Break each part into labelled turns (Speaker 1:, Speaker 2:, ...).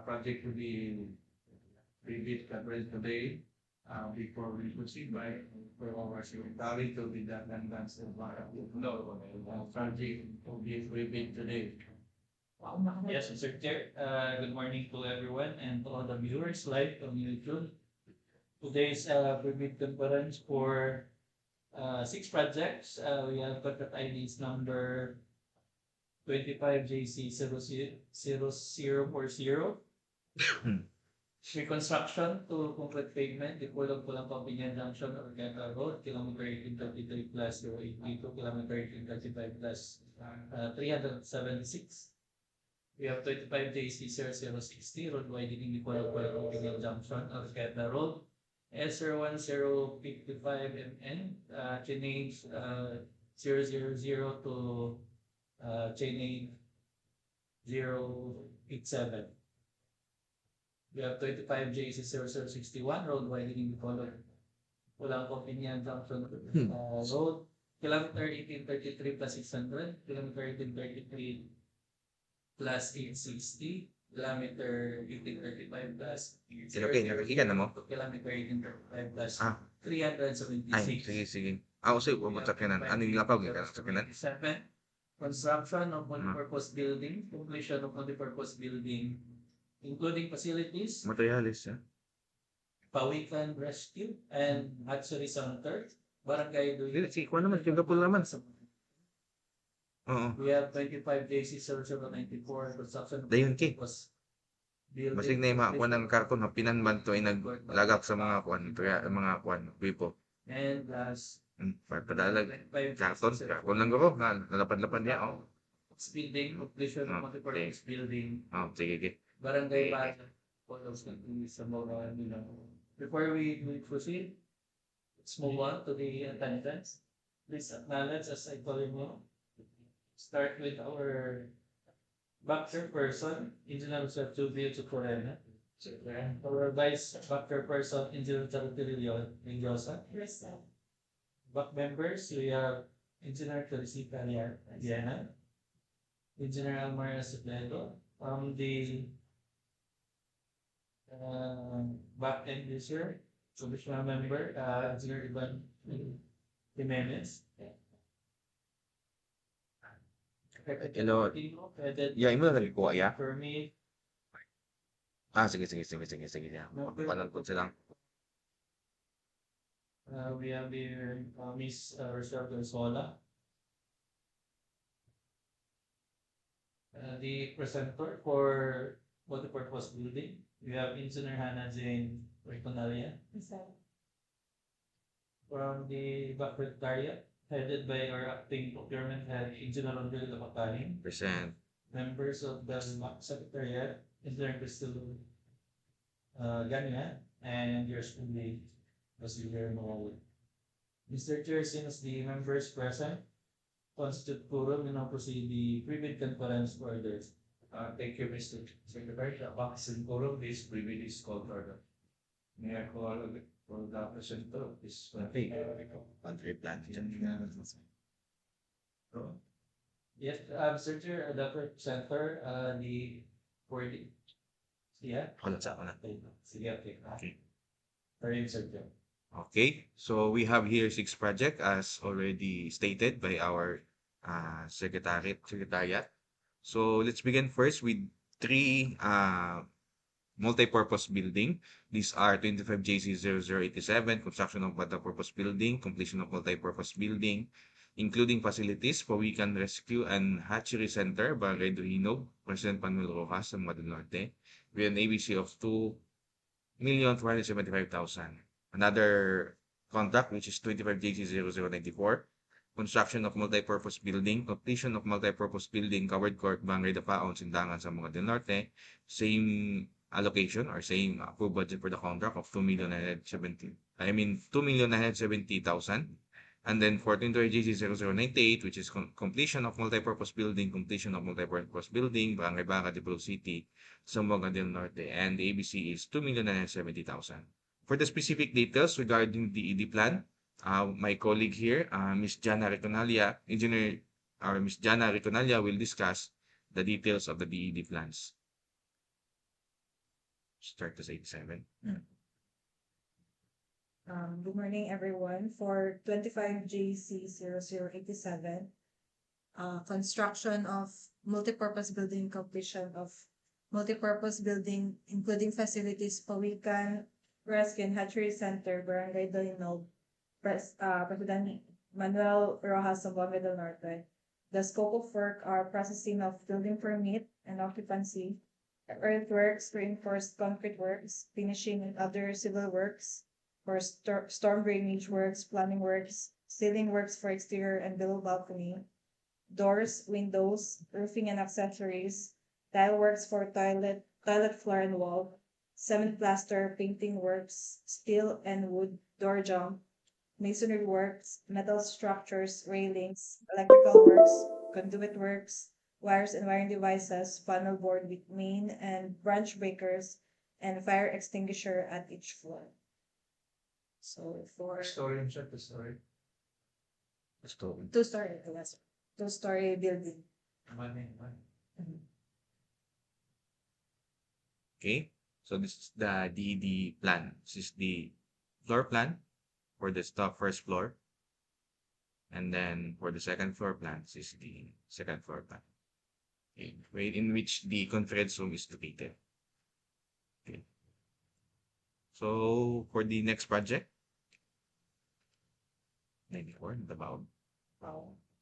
Speaker 1: project to be reviewed today. Before we proceed by for our secretary to be the attendance of project to be reviewed today.
Speaker 2: Yes, Mr. Chair. Good morning to everyone and to all the viewers live on YouTube. Today's permit conference for 6 projects. We have contract IDs number 25JC00040. Reconstruction to complete pavement, Dipolog, Polanco, Piñan Junction, Oroquieta Road, kilometer 1833 plus 082, kilometer 1835 plus 376. We have 25JC0060, road widening, Dipolog, Polanco, Piñan Junction, Oroquieta Road, S01055MN, Chainage 000 to Chainage 087. We have 25JC0061, road widening Dipolog, Polanco, Piñan Junction Road, kilometer 1833 plus 600, kilometer 1833 plus 860, kilometer 1835 plus
Speaker 3: Okay, nakikita na mo?
Speaker 2: kilometer 1835 plus
Speaker 3: Ah.
Speaker 2: 376.
Speaker 3: Ay, sige. Kasi pumunta ka na. Ano yung lapag ka sa kanan?
Speaker 2: 7. Construction of multipurpose building, completion of multipurpose building, including facilities,
Speaker 3: Materialis, ha?
Speaker 2: Pawikan Rescue, and Hatchery Center, Barangay Dohinob.
Speaker 3: Sige, kuha naman. Yung kapul naman. Oo.
Speaker 2: We have 25JC0094, construction of
Speaker 3: Dayon, Ki.
Speaker 2: multipurpose building.
Speaker 3: Masig na yung mga kuwan ng karton. Pinanban to ay naglagak sa mga kuwan. Mga kuwan. Wipo.
Speaker 2: And last,
Speaker 3: Padalag. Karton. Karton lang ako. Nalapad-lapad niya. Oh.
Speaker 2: building, completion of multipurpose building,
Speaker 3: Oh, sige.
Speaker 2: Barangay Pawikan, Zamboanga. Before we proceed, let's move on to the attendance. Please acknowledge, as I told you, start with our backer person, Engineer Sergio Corena. Our vice backer person, Engineer Charity Mendoza. Back members, we have Engineer Teresita Diana, Engineer Almar Acevedo, the back end user, commissioner member, Engineer Ivan Jimenez.
Speaker 3: Hello. Yeah, imo na nagkuha, ya?
Speaker 2: Permit.
Speaker 3: Sige. Papalan ko silang.
Speaker 2: We have here Miss Rochelle Gonzola. The presenter for multipurpose building, we have Engineer Hannah Jane Riconalia. From the back secretariat, headed by our acting procurement head, Engineer Manuel Dapaon.
Speaker 3: Present.
Speaker 2: Members of the back secretariat, Engineer Crystal Gania, and yours truly, Mr. Manuel. Mr. Chair, since the members present constitute quorum, we now proceed the pre-bid conference orders.
Speaker 1: Thank you, Mr. Secretary. The box in quorum, this privilege is called order. May I call for the presenter of this
Speaker 3: Country plan.
Speaker 2: Yes, Mr. Chair, the presenter, the wording. Yeah?
Speaker 3: Hold on.
Speaker 2: Sige, okay.
Speaker 3: Okay.
Speaker 2: Sorry, Mr. Chair.
Speaker 3: Okay, so we have here 6 projects as already stated by our secretariat. So let's begin first with 3 multi-purpose building. These are 25JC0087, construction of multi-purpose building, completion of multi-purpose building, including facilities, Pawikan Rescue and Hatchery Center, Barangay Dohinob, President Manuel Roxas, Norte, with an ABC of 2,475,000. Another contract, which is 25JC0094, construction of multi-purpose building, completion of multi-purpose building, covered court, Barangay Dapaon, Sindangan, Zamboanga del Norte, same allocation or same approved budget for the contract of 2,970,000. And then for 25JC0098, which is completion of multi-purpose building, Barangay Baga, Dipolog City, Zamboanga del Norte, and the ABC is 2,970,000. For the specific details regarding the ED plan, my colleague here, Ms. Jana Reconalia, Ms. Jana Reconalia will discuss the details of the DED plans. start to 87.
Speaker 4: Good morning, everyone. For 25JC0087, construction of multipurpose building, completion of multipurpose building, including facilities, Pawikan, Rescue and Hatchery Center, Barangay Dohinob, President Manuel, Roxas, Zamboanga del Norte. The scope of work are processing of building permit and occupancy, earthworks, reinforced concrete works, finishing and other civil works, for storm drainage works, plumbing works, ceiling works for exterior and below balcony, doors, windows, roofing and accessories, tile works for toilet floor and wall, cement plaster, painting works, steel and wood, door jump, masonry works, metal structures, railings, electrical works, conduit works, wires and wiring devices, panel board with main and branch breakers, and fire extinguisher at each floor. So for
Speaker 1: Story and check the story.
Speaker 4: two-story, yes, two-story building.
Speaker 1: Money.
Speaker 3: Okay, so this is the DD plan. This is the floor plan for the first floor. And then for the second floor plan, this is the second floor plan. Okay, in which the conference room is located. Okay. So for the next project, 94, Dapaon.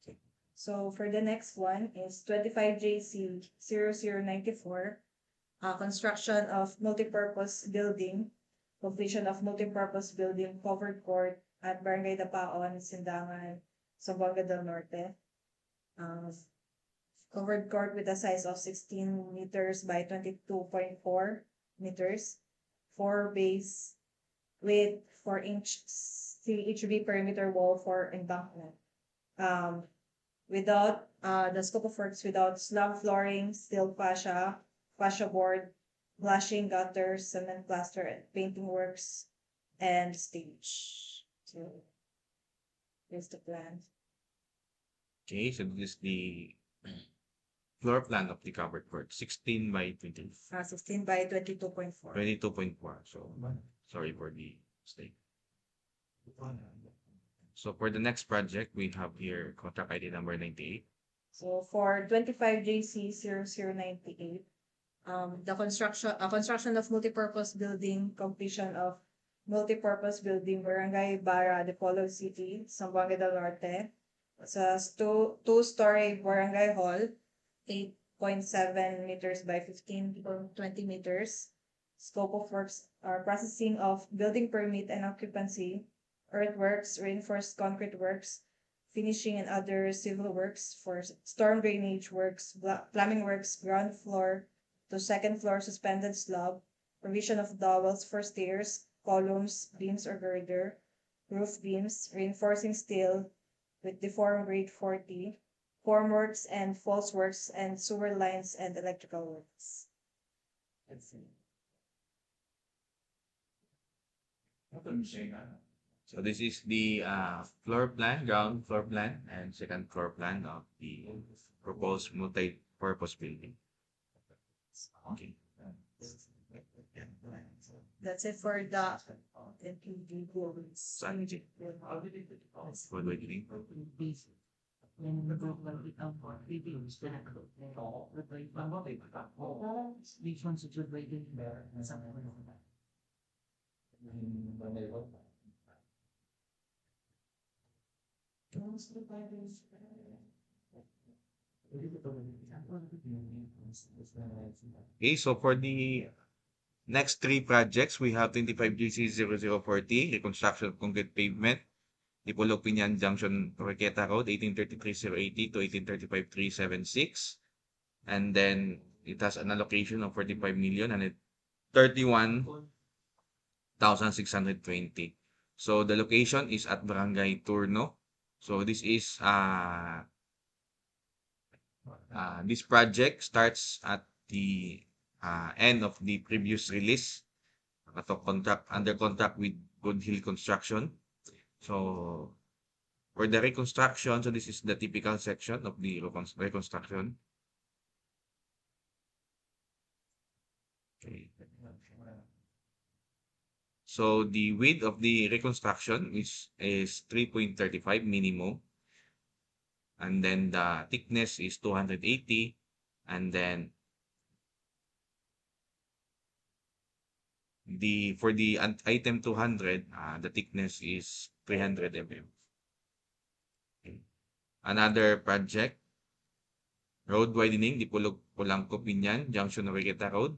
Speaker 4: Okay. So for the next one is 25JC0094, construction of multipurpose building, completion of multipurpose building, covered court at Barangay Dapaon, Sindangan, Zamboanga del Norte. Covered court with a size of 16 meters by 22.4 meters, 4 bays with 4-inch CHB perimeter wall for embankment. Without the scope of works without slab flooring, steel fascia board, flashing gutters, cement plaster, and painting works, and stage. So here's the plan.
Speaker 3: Okay, so this is the floor plan of the covered court, 16 by 20,
Speaker 4: 16 by 22.4.
Speaker 3: 22.4. So sorry for the mistake. So for the next project, we have here contract ID number 98.
Speaker 4: So for 25JC0098, the construction of multipurpose building, completion of multipurpose building, Barangay Bara, Dipolog City, Zamboanga del Norte. It's a two-story barangay hall, 8.7 meters by 15.20 meters. Scope of works are processing of building permit and occupancy, earthworks, reinforced concrete works, finishing and other civil works for storm drainage works, plumbing works, ground floor to second floor suspended slab, provision of dowels for stairs, columns, beams or girder, roof beams, reinforcing steel with deform grade 40, formworks and false works and sewer lines and electrical works. Let's see.
Speaker 3: So this is the floor plan, ground floor plan, and second floor plan of the proposed multi-purpose building. Okay.
Speaker 4: That's it for the
Speaker 3: Strategy. What do I do? Okay, so for the next three projects, we have 25GC0040, reconstruction of concrete pavement, Dipolog Piñan Junction, Oroquieta Road, 1833-080 to 1835-376. And then it has an allocation of 45 million and 31,620. So the location is at Barangay Turno. So this is this project starts at the end of the previous release. Under contract with Good Hill Construction. So for the reconstruction, so this is the typical section of the reconstruction. Okay. So the width of the reconstruction is 3.35 minimum. And then the thickness is 280. And then for the item 200, the thickness is 300 mm. Okay. Another project, road widening, Dipolog, Polanco, Piñan, Junction Oroquieta Road.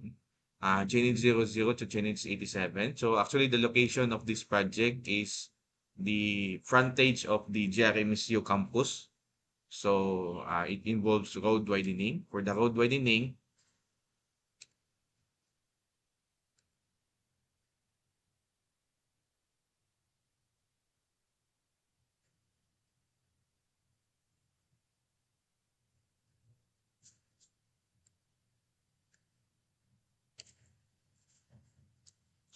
Speaker 3: Chainage 00 to Chainage 87. So actually the location of this project is the frontage of the GRMSU campus. So it involves road widening. For the road widening,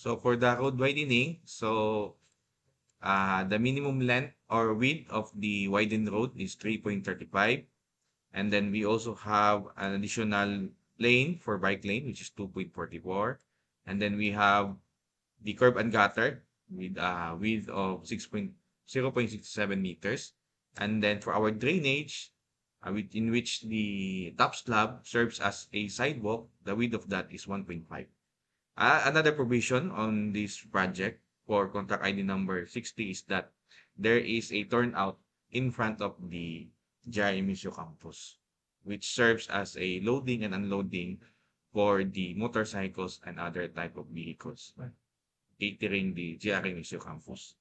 Speaker 3: the minimum length or width of the widened road is 3.35. And then we also have an additional lane for bike lane, which is 2.44. And then we have the curb and gutter with a width of 0.67 meters. And then for our drainage, in which the top slab serves as a sidewalk, the width of that is 1.5. Another provision on this project for contract ID number 60 is that there is a turnout in front of the GRMSU campus, which serves as a loading and unloading for the motorcycles and other type of vehicles, catering the GRMSU campus.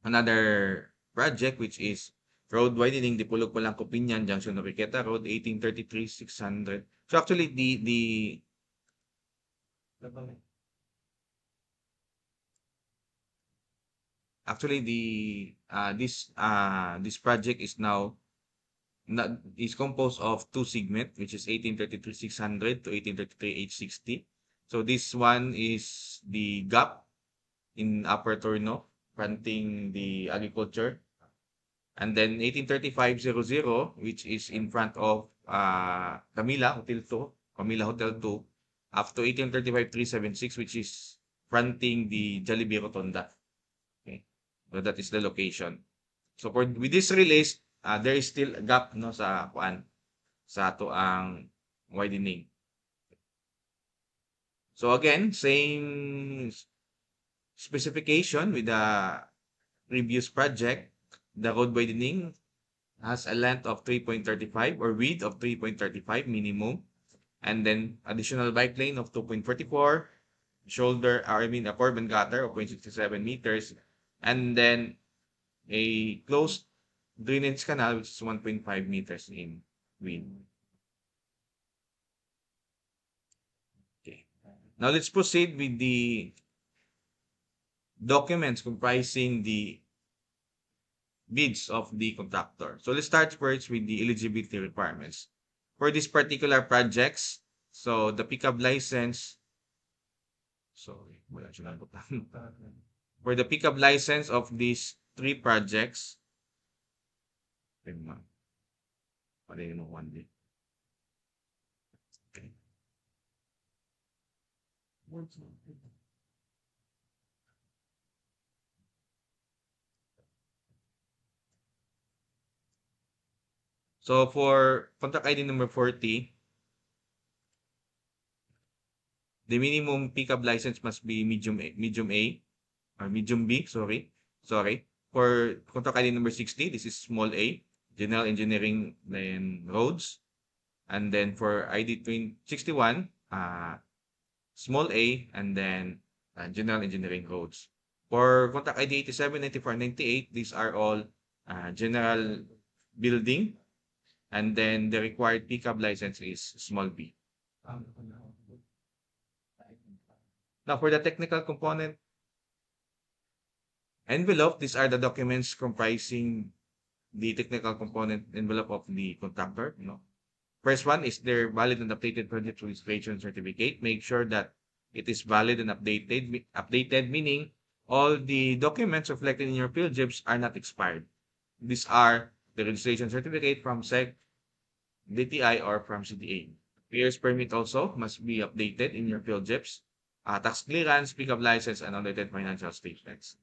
Speaker 3: Another project, which is road widening, Dipolog, Polanco, Piñan, Junction Oroquieta Road, 1833-600. So actually, this project is now is composed of two segments, which is 1833-600 to 1833-860. So this one is the gap in Upper Torno, fronting the agriculture. And then 1835-00, which is in front of Camila Hotel 2, up to 1835-376, which is fronting the Jollibee Rotonda. Okay, so that is the location. So with this release, there is still a gap no sa ato ang widening. So again, same specification with the previous project. The road widening has a length of 3.35 or width of 3.35 minimum, and then additional bike lane of 2.44, a curb and gutter of 0.67 meters, and then a closed drainage canal, which is 1.5 meters in width. Okay. Now let's proceed with the documents comprising the bids of the contractor. So let's start first with the eligibility requirements. For these particular projects, so the pickup license, for the pickup license of these three projects, okay. So for contract ID number 40, the minimum pickup license must be medium A, or medium B, sorry. For contract ID number 60, this is small a, general engineering then roads. And then for ID 61, small a, and then general engineering roads. For contract ID 87, 94, 98, these are all general building. And then the required pickup license is small b. Now for the technical component envelope, these are the documents comprising the technical component envelope of the contractor. First one is their valid and updated project registration certificate. Make sure that it is valid and updated, meaning all the documents reflected in your PhilJibs are not expired. These are the registration certificate from SEC, DTI, or from CDA. Player's permit also must be updated in your field JEPs. Tax clearance, pickup license, and undated financial statements.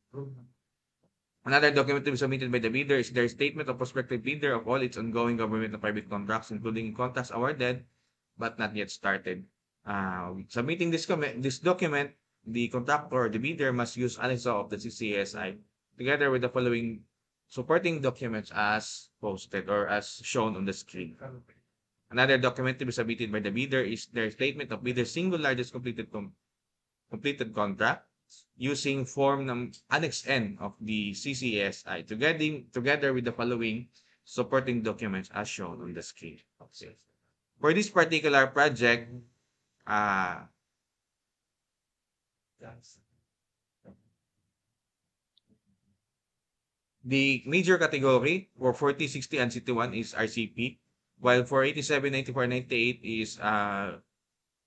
Speaker 3: Another document to be submitted by the bidder is their statement of prospective bidder of all its ongoing government and private contracts, including contracts awarded but not yet started. Submitting this document, the contractor or the bidder must use ANEXO of the CCSI together with the following supporting documents as posted or as shown on the screen. Another document to be submitted by the bidder is their statement of bidder's single largest completed contract using form Annex N of the CCSI together with the following supporting documents as shown on the screen. Okay. For this particular project, the major category for 40, 60, and 61 is RCP, while for 87, 94, 98 is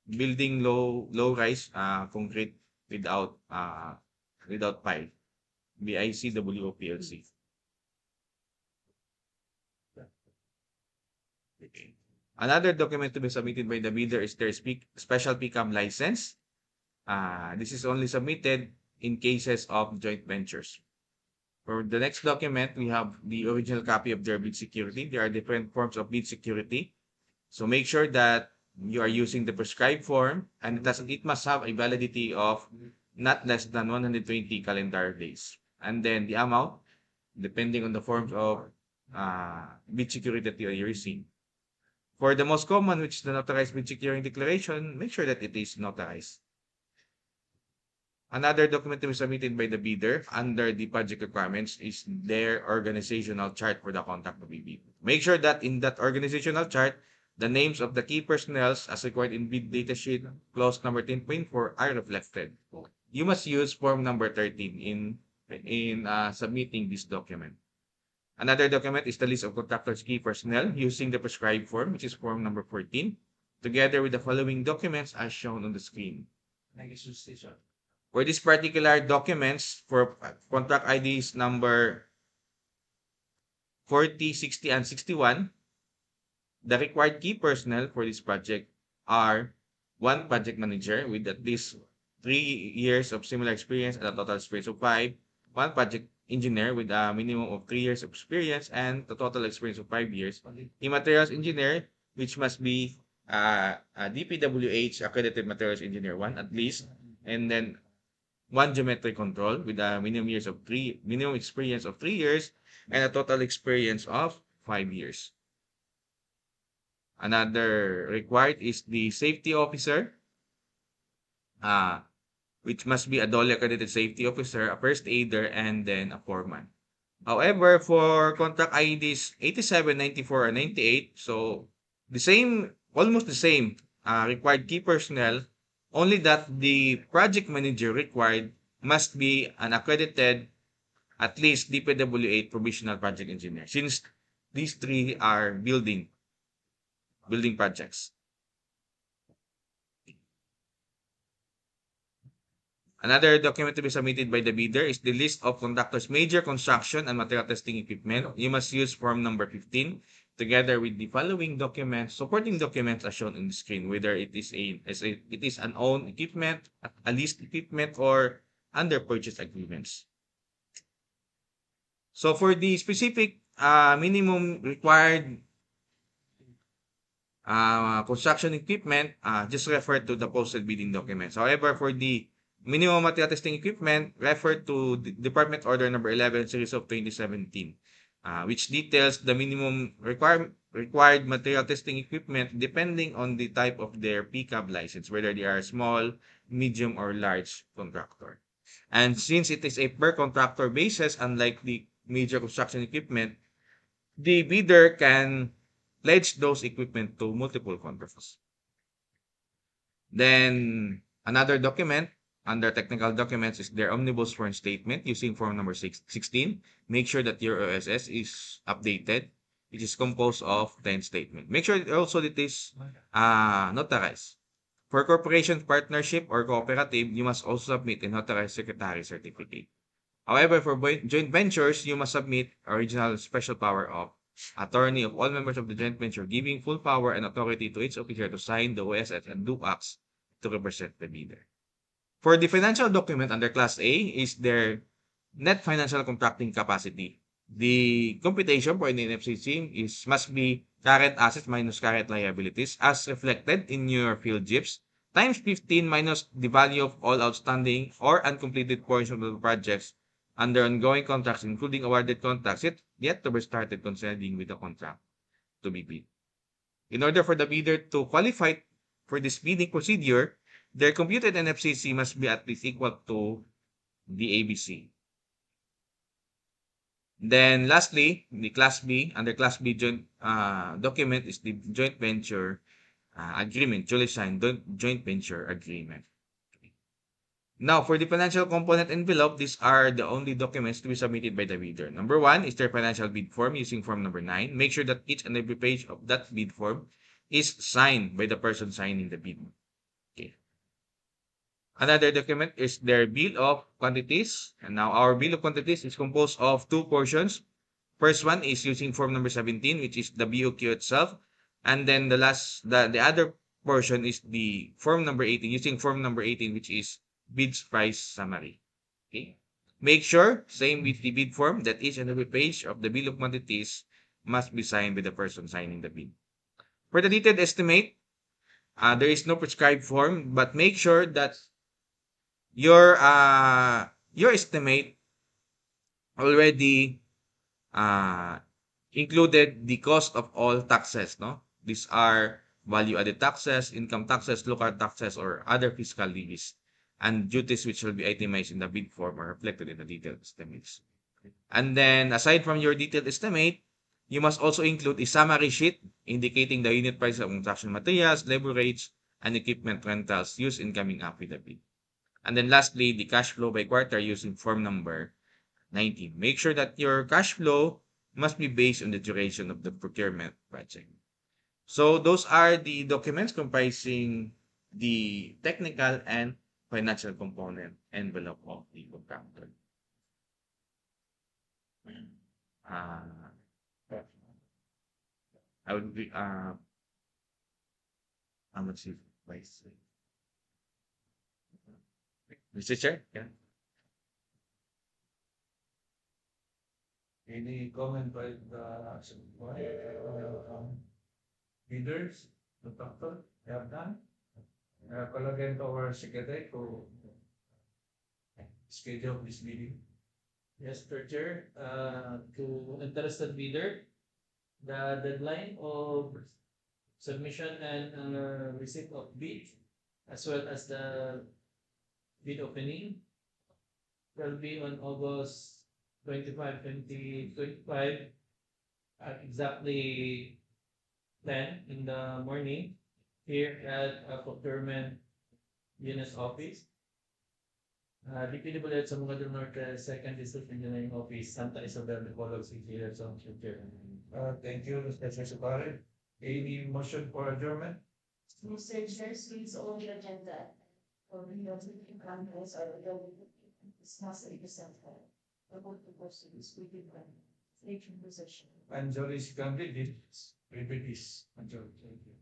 Speaker 3: building low rise concrete without pile, BICWO PLC. Okay. Another document to be submitted by the bidder is their special PCAM license. This is only submitted in cases of joint ventures. For the next document, we have the original copy of their bid security. There are different forms of bid security. So make sure that you are using the prescribed form, and it must have a validity of not less than 120 calendar days. And then the amount, depending on the forms of bid security that you are using. For the most common, which is the notarized bid security declaration, make sure that it is notarized. Another document to be submitted by the bidder under the project requirements is their organizational chart for the contract to be bid. Make sure that in that organizational chart, the names of the key personnel as required in bid data sheet clause number 10.4 are reflected. You must use form number 13 in submitting this document. Another document is the list of contractors' key personnel using the prescribed form, which is form number 14, together with the following documents as shown on the screen. For this particular documents, for contract IDs number 40, 60, and 61, the required key personnel for this project are one project manager with at least 3 years of similar experience and a total experience of 5, one project engineer with a minimum of 3 years of experience and a total experience of 5 years, a materials engineer, which must be a DPWH accredited materials engineer 1 at least, and then one geometric control with a minimum experience of 3 years and a total experience of 5 years. Another required is the safety officer, which must be a DOLE accredited safety officer, a first aider, and then a foreman. However, for contract IDs 87, 94, and 98, so almost the same required key personnel, only that the project manager required must be an accredited, at least DPWH provisional project engineer, since these three are building projects. Another document to be submitted by the bidder is the list of contractors' major construction and material testing equipment. You must use form number 15 together with the following documents, supporting documents as shown on the screen, whether it is an owned equipment, a leased equipment, or under purchase agreements. So for the specific minimum required construction equipment, just refer to the posted bidding documents. However, for the minimum material testing equipment, refer to the Department Order number 11 series of 2017, which details the minimum required material testing equipment depending on the type of their PCAB license, whether they are small, medium, or large contractor. And since it is a per contractor basis, unlike the major construction equipment, the bidder can pledge those equipment to multiple contractors. Then another document under technical documents is their omnibus form statement using form number 16. Make sure that your OSS is updated, which is composed of 10 statements. Make sure also that it is notarized. For corporation, partnership, or cooperative, you must also submit a notarized secretary certificate. However, for joint ventures, you must submit original special power of attorney of all members of the joint venture, giving full power and authority to each officer to sign the OSS and do acts to represent the bidder. For the financial document under Class A is their net financial contracting capacity. The computation for an NFCC must be current assets minus current liabilities as reflected in your field GIFs times 15 minus the value of all outstanding or uncompleted portions of the projects under ongoing contracts, including awarded contracts yet to be started coinciding with the contract to be bid. In order for the bidder to qualify for this bidding procedure, their computed NFCC must be at least equal to the ABC. Then lastly, the Class B, under Class B joint document is the joint venture agreement, duly signed joint venture agreement. Now, for the financial component envelope, these are the only documents to be submitted by the bidder. Number 1 is their financial bid form using form number 9. Make sure that each and every page of that bid form is signed by the person signing the bid. Okay. Another document is their bill of quantities. And now our bill of quantities is composed of two portions. First one is using form number 17, which is the BOQ itself. And then the other portion is the form number 18, using form number 18, which is bids price summary. Okay. Make sure, same with the bid form, that each and every page of the bill of quantities must be signed by the person signing the bid. For the detailed estimate, there is no prescribed form, but make sure that your estimate already included the cost of all taxes, no? These are value-added taxes, income taxes, local taxes, or other fiscal levies and duties which will be itemized in the bid form or reflected in the detailed estimates. And then, aside from your detailed estimate, you must also include a summary sheet indicating the unit price of construction materials, labor rates, and equipment rentals used in coming up with the bid. And then lastly, the cash flow by quarter using form number 19. Make sure that your cash flow must be based on the duration of the procurement project. So those are the documents comprising the technical and financial component envelope of the contractor. I would be how much is price? Mr. Chair? Yeah.
Speaker 1: Any comment by the leaders, the doctor, have done? Call again to our secretary to schedule this meeting.
Speaker 2: Yes, Mr. Chair, to interested bidder, the deadline of submission and receipt of bid, as well as the bid opening, will be on August 25, 2025 at exactly 10 in the morning here at Procurement Unit Office. DPWH Zamboanga del Norte, 2nd District Engineering Office, Santa Isabel, Dipolog, City, Luzon, Chair.
Speaker 1: Thank you, Mr. Secretary. Any motion for adjournment?
Speaker 5: Mr. Chair, please on the agenda for reopening campus or discuss a percent about the person is within the station position.
Speaker 1: Anjali's candidate, repeat this. Anjali. Thank you.